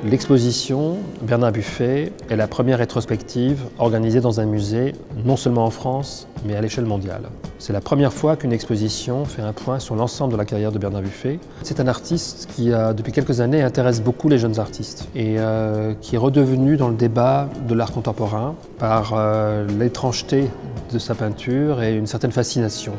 L'exposition Bernard Buffet est la première rétrospective organisée dans un musée, non seulement en France, mais à l'échelle mondiale. C'est la première fois qu'une exposition fait un point sur l'ensemble de la carrière de Bernard Buffet. C'est un artiste qui, depuis quelques années, intéresse beaucoup les jeunes artistes et qui est redevenu dans le débat de l'art contemporain par l'étrangeté de sa peinture et une certaine fascination.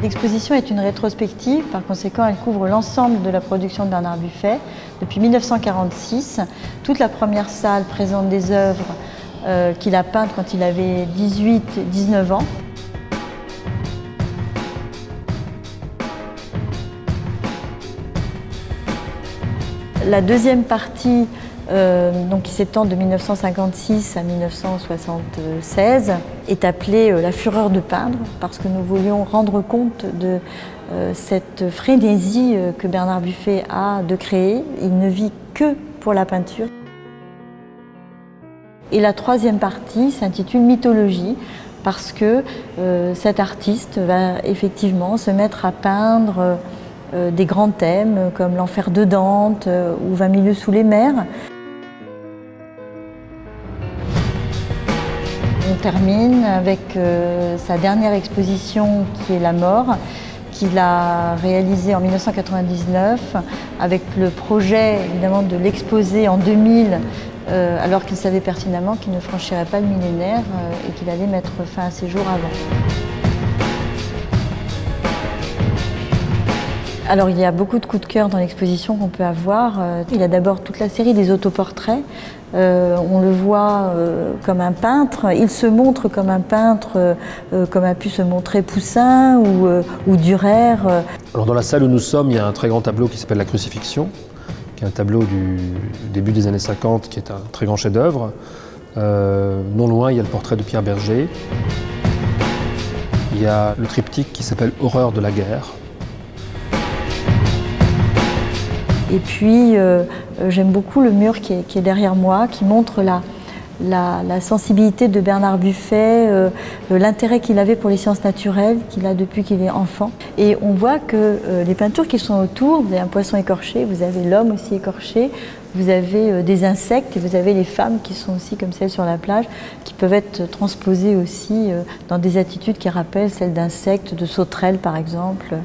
L'exposition est une rétrospective, par conséquent elle couvre l'ensemble de la production de Bernard Buffet depuis 1946. Toute la première salle présente des œuvres qu'il a peintes quand il avait 18-19 ans. La deuxième partie, qui s'étend de 1956 à 1976, est appelée La fureur de peindre, parce que nous voulions rendre compte de cette frénésie que Bernard Buffet a de créer. Il ne vit que pour la peinture. Et la troisième partie s'intitule Mythologie, parce que cet artiste va effectivement se mettre à peindre des grands thèmes comme l'enfer de Dante ou 20 milieux sous les mers. On termine avec sa dernière exposition qui est La mort, qu'il a réalisée en 1999 avec le projet évidemment de l'exposer en 2000 alors qu'il savait pertinemment qu'il ne franchirait pas le millénaire et qu'il allait mettre fin à ses jours avant. Alors il y a beaucoup de coups de cœur dans l'exposition qu'on peut avoir. Il y a d'abord toute la série des autoportraits. On le voit comme un peintre, il se montre comme un peintre, comme a pu se montrer Poussin ou Dürer. Alors dans la salle où nous sommes, il y a un très grand tableau qui s'appelle La Crucifixion, qui est un tableau du début des années 50, qui est un très grand chef-d'œuvre. Non loin, il y a le portrait de Pierre Berger. Il y a le triptyque qui s'appelle Horreur de la guerre. Et puis, j'aime beaucoup le mur qui est derrière moi, qui montre la sensibilité de Bernard Buffet, l'intérêt qu'il avait pour les sciences naturelles, qu'il a depuis qu'il est enfant. Et on voit que les peintures qui sont autour, vous avez un poisson écorché, vous avez l'homme aussi écorché, vous avez des insectes et vous avez les femmes qui sont aussi comme celles sur la plage, qui peuvent être transposées aussi dans des attitudes qui rappellent celles d'insectes, de sauterelles par exemple.